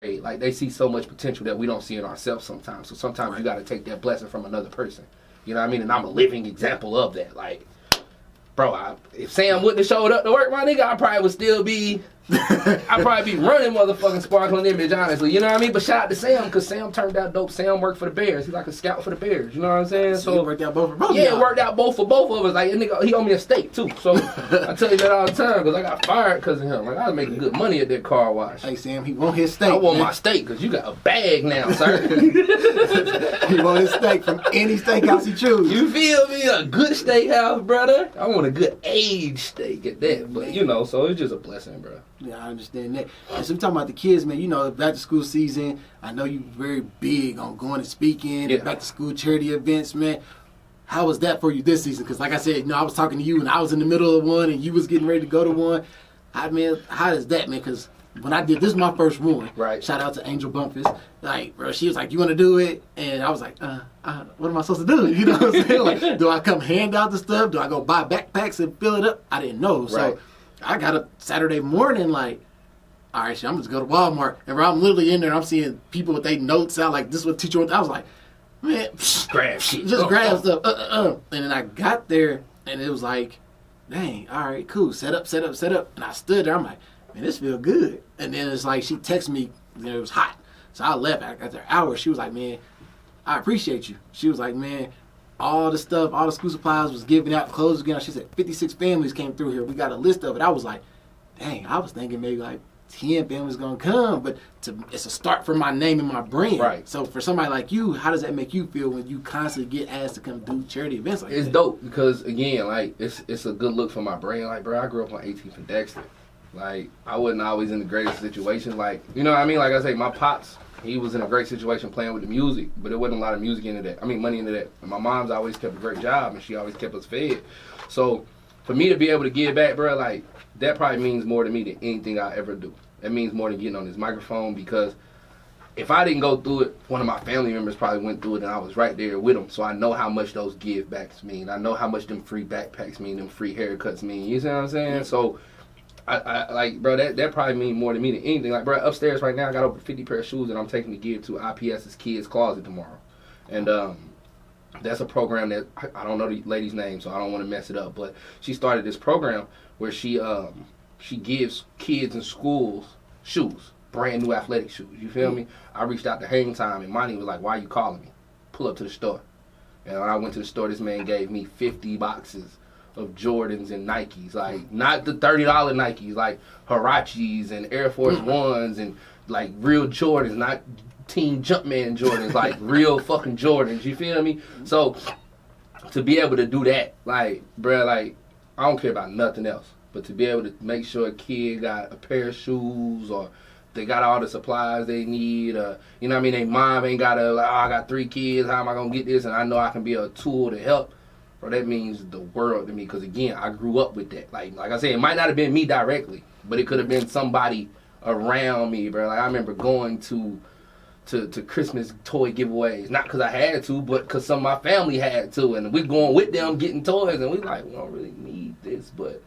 Like, they see so much potential that we don't see in ourselves sometimes. So sometimes you got to take that blessing from another person. You know what I mean? And I'm a living example of that. Like, bro, if Sam wouldn't have showed up to work, my nigga, I probably would still be... I'd probably be running motherfucking Sparkling Image, honestly. You know what I mean? But shout out to Sam, because Sam turned out dope. Sam worked for the Bears. He's like a scout for the Bears. You know what I'm saying? So it worked out both for both. Yeah, it worked out both for both of us. Like, nigga, he owed me a steak, too. So I tell you that all the time, because I got fired because of him. Like, I was making good money at that car wash. Hey, Sam, he want his steak. I want my steak, because you got a bag now, sir. He want his steak from any steakhouse he choose. You feel me? A good steakhouse, brother. I want a good aged steak at that. But, you know, so it's just a blessing, bro. Yeah, I understand that. And so we're talking about the kids, man. You know, back to school season. I know you very big on going and speaking, back to school charity events, man. How was that for you this season? Because like I said, you know, I was talking to you and I was in the middle of one and you was getting ready to go to one. I mean, how does that, man? Because when I did, this is my first one. Right. Shout out to Angel Bumpus. Like, bro, she was like, you want to do it? And I was like, what am I supposed to do? You know what I'm saying? Like, do I come hand out the stuff? Do I go buy backpacks and fill it up? I didn't know. So I got up Saturday morning like, all right, shit, I'm just going to go to Walmart. And I'm literally in there, I'm seeing people with their notes out like, this is what teacher wants. I was like, man, grab shit. Just grab stuff. And then I got there, and it was like, dang, all right, cool. Set up. And I stood there. I'm like, man, this feel good. And then it's like, she texted me, and it was hot. So I left after an hour. She was like, man, I appreciate you. She was like, man, all the stuff, all the school supplies was given out, clothes was given out. She said 56 families came through here. We got a list of it. I was like, dang, I was thinking maybe like 10 families gonna come, but it's a start for my name and my brand. Right. So for somebody like you, how does that make you feel when you constantly get asked to come do charity events like that? It's dope because, again, like, it's a good look for my brand. Like, bro, I grew up on 18th and Dexter. Like, I wasn't always in the greatest situations. Like, you know what I mean? Like I say, my pops, he was in a great situation playing with the music, but there wasn't a lot of music into that. I mean, money into that. And my mom's always kept a great job, and she always kept us fed. So for me to be able to give back, bro, like, that probably means more to me than anything I ever do. It means more than getting on this microphone, because if I didn't go through it, one of my family members probably went through it, and I was right there with them. So I know how much those give backs mean. I know how much them free backpacks mean, them free haircuts mean. You see what I'm saying? So I like, bro, that probably mean more to me than anything. Like, bro, upstairs right now, I got over 50 pair of shoes that I'm taking to give to IPS's Kids Closet tomorrow. And that's a program that, I don't know the lady's name, so I don't want to mess it up, but she started this program where she gives kids in schools shoes, brand new athletic shoes. You feel me? I reached out to Hang Time, and Monty was like, why are you calling me? Pull up to the store. And when I went to the store, this man gave me 50 boxes of Jordans and Nikes. Like, not the $30 Nikes, like Huaraches and Air Force Ones and, like, real Jordans, not Team Jumpman Jordans, like real fucking Jordans. You feel me? So to be able to do that, like, bruh, like, I don't care about nothing else. But to be able to make sure a kid got a pair of shoes, or they got all the supplies they need, you know what I mean? Their mom ain't got to, like, oh, I got 3 kids, how am I going to get this? And I know I can be a tool to help. Bro, that means the world to me, because, again, I grew up with that. Like I said, it might not have been me directly, but it could have been somebody around me, bro. Like, I remember going to Christmas toy giveaways, not because I had to, but because some of my family had to, and we going with them getting toys, and we like, we don't really need this, but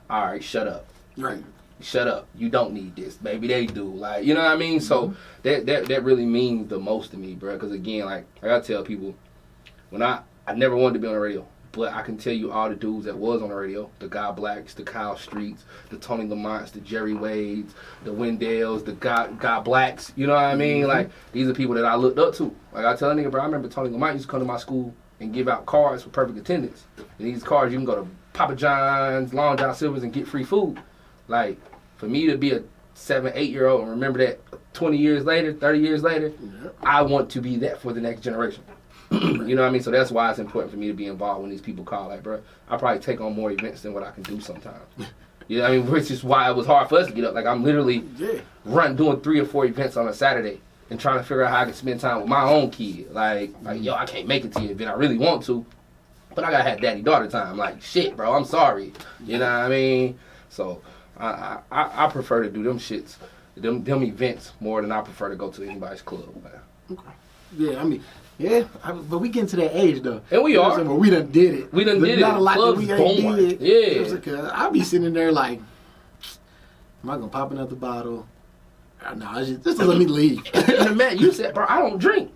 all right, shut up. Right. Shut up. You don't need this. Maybe they do. Like, you know what I mean? So that really means the most to me, bro. Because, again, like I gotta tell people, when I never wanted to be on the radio, but I can tell you all the dudes that was on the radio, the Guy Blacks, the Kyle Streets, the Tony Lamonts, the Jerry Wades, the Wendells, the Guy Blacks, you know what I mean? Like, these are people that I looked up to. Like, I tell a nigga, bro, I remember Tony Lamont used to come to my school and give out cards for perfect attendance. And these cards, you can go to Papa John's, Long John Silver's, and get free food. Like, for me to be a 7, 8-year-old and remember that 20 years later, 30 years later, I want to be that for the next generation. You know what I mean? So that's why it's important for me to be involved when these people call. Like, bro, I probably take on more events than what I can do sometimes. You know what I mean? Which is why it was hard for us to get up. Like, I'm literally doing 3 or 4 events on a Saturday and trying to figure out how I can spend time with my own kid. Like, yo, I can't make it to your event. I really want to, but I gotta have daddy-daughter time. Like, shit, bro, I'm sorry. You know what I mean? So I prefer to do them shits, them events more than I prefer to go to anybody's club. Man. Okay. Yeah, I mean, yeah, but we getting to that age though. And we are. But we done did it. We done did it. Not a lot that Club's we ain't born. did. Yeah. I'll be sitting there like, am I gonna pop another bottle? No, just to let me leave. And man, you said, bro, I don't drink.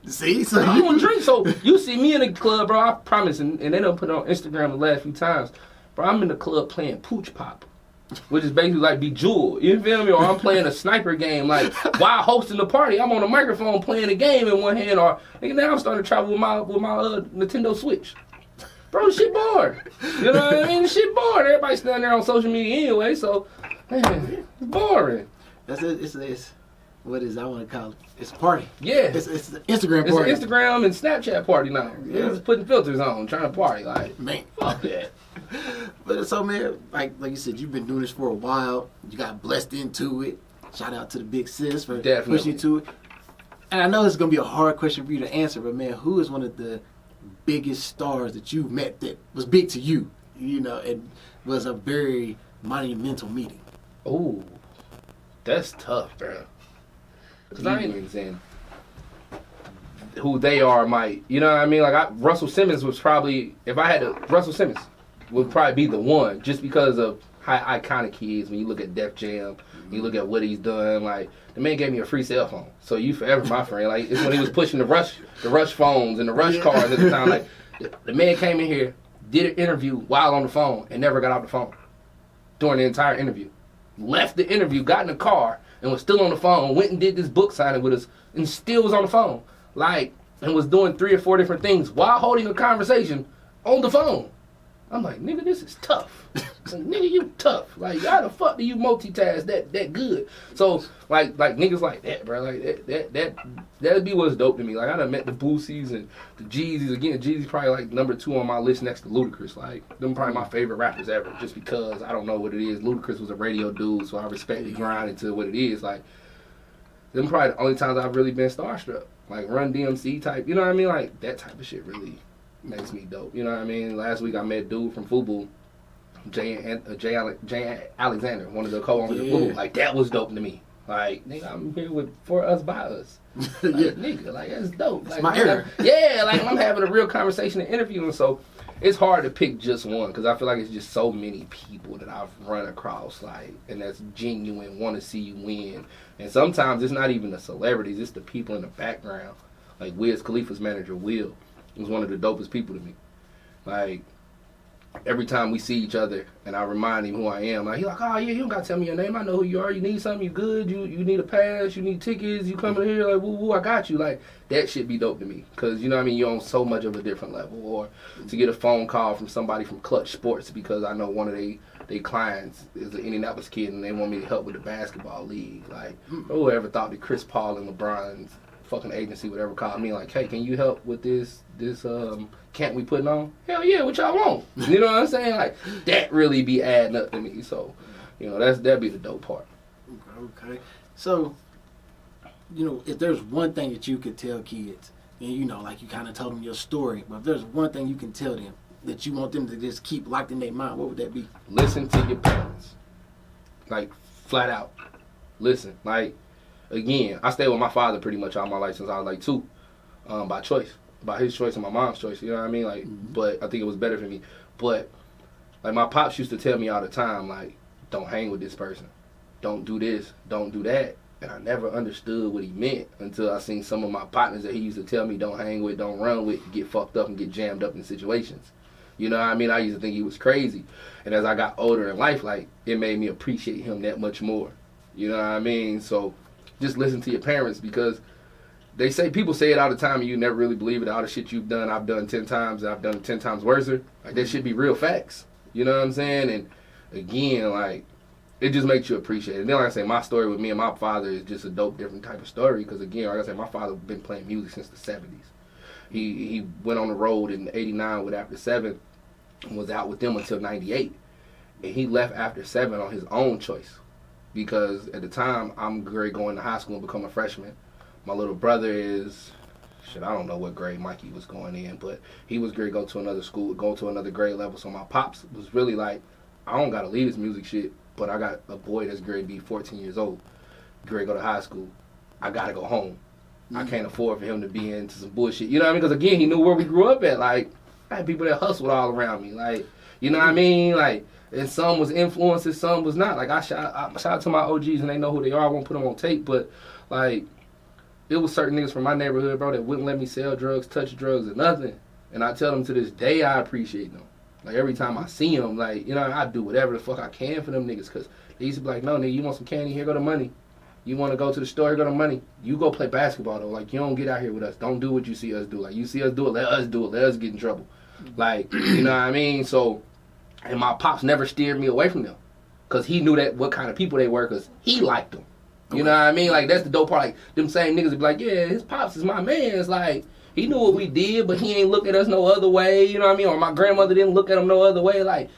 See? So I don't drink. So you see me in the club, bro, I promise, and they don't put it on Instagram the last few times. Bro, I'm in the club playing Pooch Pop, which is basically like Bejeweled. You feel me? Or I'm playing a sniper game. Like, while hosting the party, I'm on a microphone playing a game in one hand. Or now I'm starting to travel with my Nintendo Switch. Bro, shit bored. You know what I mean? Shit bored. Everybody's standing there on social media anyway, so, man, it's boring. That's it. It's what is I want to call it? It's a party. Yeah. It's an Instagram party. It's an Instagram and Snapchat party now. Yeah. It's putting filters on, trying to party. Like, Man. fuck that. But so, man, like you said, you've been doing this for a while. You got blessed into it. Shout out to the big sis for pushing you to it. And I know it's going to be a hard question for you to answer, but, man, who is one of the biggest stars that you've met that was big to you, you know, and was a very monumental meeting? Ooh, that's tough, bro. Because I ain't even saying who they are might, you know what I mean? Like, Russell Simmons was probably, Russell Simmons would probably be the one, just because of how iconic he is. When you look at Def Jam, you look at what he's done, like, the man gave me a free cell phone. So you forever my friend. Like, it's when he was pushing the rush phones and the rush cars at the time. Like, the man came in here, did an interview while on the phone, and never got off the phone during the entire interview. Left the interview, got in the car, and was still on the phone, went and did this book signing with us, and still was on the phone. Like, and was doing 3 or 4 different things while holding a conversation on the phone. I'm like, nigga, this is tough. Like, nigga, you tough. Like, how the fuck do you multitask that good? So, like niggas like that, bro. Like, that'd be what's dope to me. Like, I done met the Boosies and the Jeezys. Again, Jeezy's probably, like, number 2 on my list next to Ludacris. Like, them probably my favorite rappers ever, just because I don't know what it is. Ludacris was a radio dude, so I respect the grind into what it is. Like, them probably the only times I've really been starstruck. Like, Run DMC type, you know what I mean? Like, that type of shit really makes me dope. You know what I mean? Last week I met a dude from FUBU, Jay Alexander, one of the co-owners of FUBU. Like, that was dope to me. Like, nigga, I'm here for us by us. Like, nigga, like, that's dope. Like, my era. Yeah, like, I'm having a real conversation and interviewing, so it's hard to pick just one, because I feel like it's just so many people that I've run across, like, and that's genuine, want to see you win. And sometimes it's not even the celebrities, it's the people in the background. Like, Wiz Khalifa's manager, Will, was one of the dopest people to me. Like, every time we see each other and I remind him who I am, like, he's like, oh yeah, you don't gotta tell me your name, I know who you are. You need something, you good, you need a pass, you need tickets, you coming here, like, woo woo, I got you. Like, that shit be dope to me, because, you know what I mean, you're on so much of a different level. Or to get a phone call from somebody from Clutch Sports, because I know one of they clients is an Indianapolis kid and they want me to help with the basketball league. Like, whoever thought that Chris Paul and LeBron's fucking agency would ever call me like, hey, can you help with this camp we putting on? Hell yeah, what y'all want? You know what I'm saying? Like, that really be adding up to me. So, you know, that'd be the dope part. Okay. So, you know, if there's one thing that you could tell kids, and you know, like you kind of told them your story, but if there's one thing you can tell them that you want them to just keep locked in their mind, what would that be? Listen to your parents. Like, flat out. Listen. Like, again, I stayed with my father pretty much all my life since I was like 2, by choice. By his choice and my mom's choice, you know what I mean? Like, but I think it was better for me. But, like, my pops used to tell me all the time, like, don't hang with this person. Don't do this. Don't do that. And I never understood what he meant until I seen some of my partners that he used to tell me don't hang with, don't run with, get fucked up and get jammed up in situations. You know what I mean? I used to think he was crazy. And as I got older in life, like, it made me appreciate him that much more. You know what I mean? So, just listen to your parents, because people say it all the time and you never really believe it. All the shit you've done, I've done 10 times, and I've done 10 times worse. Like, that should be real facts. You know what I'm saying? And again, like, it just makes you appreciate it. And then, like I say, my story with me and my father is just a dope, different type of story, because again, like I said, my father been playing music since the 70s. He went on the road in '89 with After 7 and was out with them until '98. And he left After 7 on his own choice, because at the time, I'm going to high school and become a freshman. My little brother is, I don't know what grade Mikey was going in, but he was going to go to another school, go to another grade level. So my pops was really like, I don't got to leave this music shit, but I got a boy that's going to be 14 years old, going to go to high school. I got to go home. I can't afford for him to be into some bullshit. You know what I mean? Because again, he knew where we grew up at. Like, I had people that hustled all around me. Like, you know what I mean? Like, And some was influences, some was not. Like I shout out to my OGs and they know who they are. I won't put them on tape, but like it was certain niggas from my neighborhood, bro, that wouldn't let me sell drugs, touch drugs, or nothing. And I tell them to this day I appreciate them. Like every time I see them, like, you know, I do whatever the fuck I can for them niggas, because they used to be like, no, nigga, you want some candy? Here go the money. You want to go to the store? Here go the money. You go play basketball, though. Like, you don't get out here with us. Don't do what you see us do. Like, you see us do it, let us do it. Let us get in trouble. Like, you know what I mean? So, and my pops never steered me away from them, because he knew that what kind of people they were, because he liked them. You know what I mean? Like, that's the dope part. Like, them same niggas would be like, yeah, his pops is my man. It's like, he knew what we did, but he ain't look at us no other way. You know what I mean? Or my grandmother didn't look at him no other way. Like,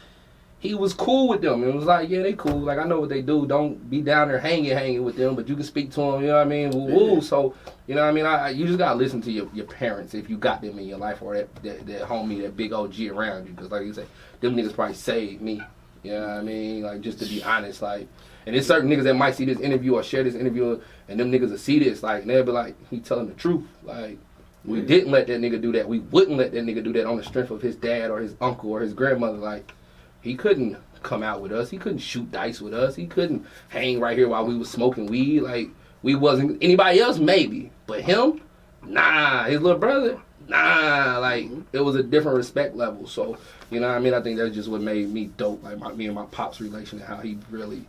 he was cool with them. It was like, yeah, they cool. Like, I know what they do. Don't be down there hanging with them, but you can speak to them. You know what I mean? Woo. So, you know what I mean? You just got to listen to your parents if you got them in your life, or that homie, that big OG around you. Because, like you say, them niggas probably saved me. You know what I mean? Like, just to be honest, like, and there's certain niggas that might see this interview or share this interview, and them niggas will see this, like, and they'll be like, he telling the truth. Like, we didn't let that nigga do that. We wouldn't let that nigga do that on the strength of his dad or his uncle or his grandmother. Like, he couldn't come out with us. He couldn't shoot dice with us. He couldn't hang right here while we was smoking weed. Like, we wasn't, anybody else maybe, but him, nah. His little brother, nah. Like, it was a different respect level. So, you know what I mean? I think that's just what made me dope. Like, me and my pops' relation, and how he really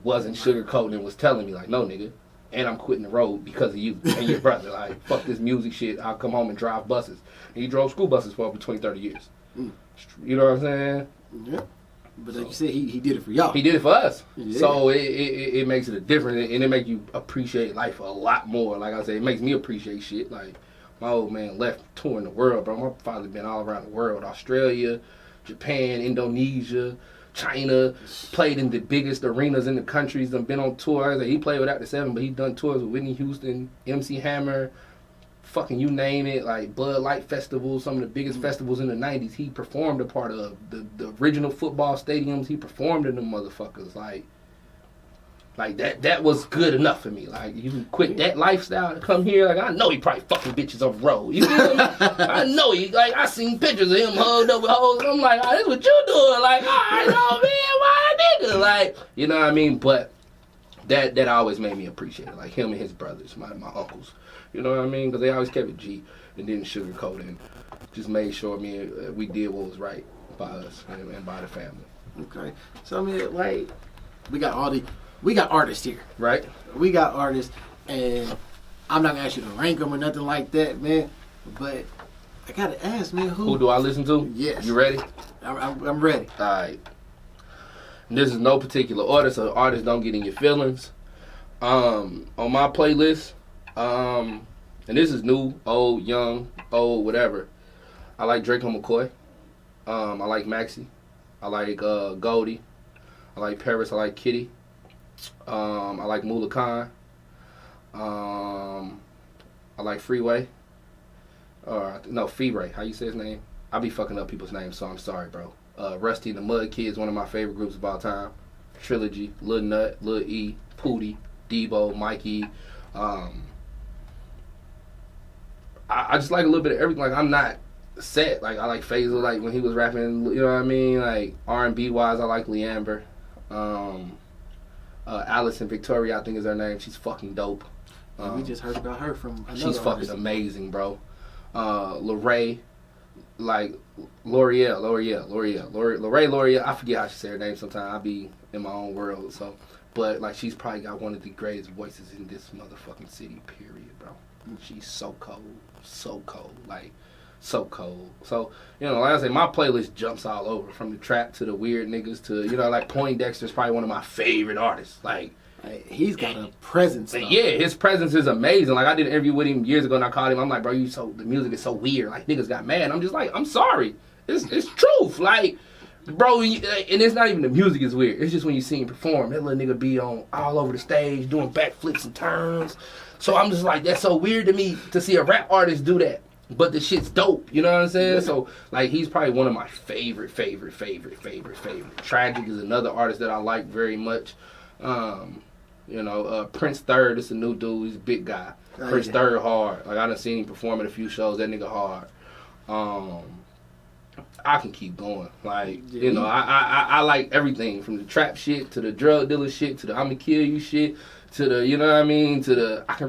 wasn't sugarcoating and was telling me, like, no, nigga, and I'm quitting the road because of you and your brother. Like, fuck this music shit. I'll come home and drive buses. And he drove school buses for over 20, 30 years. You know what I'm saying? Yeah. But like you said, he did it for y'all. He did it for us. Yeah. So it makes it a different, and it makes you appreciate life a lot more. Like I said, it makes me appreciate shit. Like, my old man left touring the world, bro. My father been all around the world. Australia, Japan, Indonesia, China, played in the biggest arenas in the countries, and been on tours. He played without the seven, but he done tours with Whitney Houston, MC Hammer, fucking you name it, like Bud Light Festival, some of the biggest festivals in the 90s. He performed a part of the original football stadiums. He performed in them motherfuckers. Like that was good enough for me. Like, you quit that lifestyle to come here. Like, I know he probably fucking bitches on the road. You feel me? I know he, like, I seen pictures of him hugged up with hoes. I'm like, oh, this what you doing? Like, all right, oh man, why nigga? Like, you know what I mean? But that always made me appreciate it. Like, him and his brothers, my uncles. You know what I mean? Because they always kept it G and didn't sugarcoat it, and just made sure we did what was right by us and by the family. Okay. So, I mean, like, we got artists here. Right. We got artists, and I'm not going to ask you to rank them or nothing like that, man. But I got to ask, man, who do I listen to? Yes. You ready? I'm ready. All right. And this is no particular order, so artists don't get in your feelings. On my playlist, and this is new, old, young, old, whatever. I like Draco McCoy. I like Maxie. I like Goldie. I like Paris. I like Kitty. I like Mula Khan. I like Freeway. Freeway. How you say his name? I be fucking up people's names, so I'm sorry, bro. Rusty and the Mud Kids, one of my favorite groups of all time. Trilogy, Lil Nut, Lil E, Pootie, Debo, Mikey. I just like a little bit of everything. Like, I'm not set. Like, I like Faisal, like when he was rapping, you know what I mean? Like, R&B wise, I like Leamber. Allison Victoria, I think is her name. She's fucking dope. We just heard about her from another She's fucking artist. amazing, bro. Lorraine, like L'Oreal. I forget how she say her name sometimes. I be in my own world, so. But, like, she's probably got one of the greatest voices in this motherfucking city, period, bro. She's so cold, like, so cold. So, you know, like I say, my playlist jumps all over, from the trap to the weird niggas to, you know, like, Poindexter's probably one of my favorite artists. Like, he's got a presence, though. Yeah, his presence is amazing. Like, I did an interview with him years ago, and I called him. I'm like, bro, the music is so weird. Like, niggas got mad. I'm just like, I'm sorry. It's truth. Like, bro, and it's not even the music is weird. It's just when you see him perform, that little nigga be on all over the stage doing backflips and turns. So I'm just like, that's so weird to me to see a rap artist do that. But the shit's dope, you know what I'm saying? Yeah. So, like, he's probably one of my favorite. Tragic is another artist that I like very much. You know, Prince Third is a new dude. He's a big guy. Prince Third hard. Like, I done seen him perform at a few shows. That nigga hard. I can keep going. Like, you know, I like everything from the trap shit to the drug dealer shit to the I'ma kill you shit to the, you know what I mean, to the I can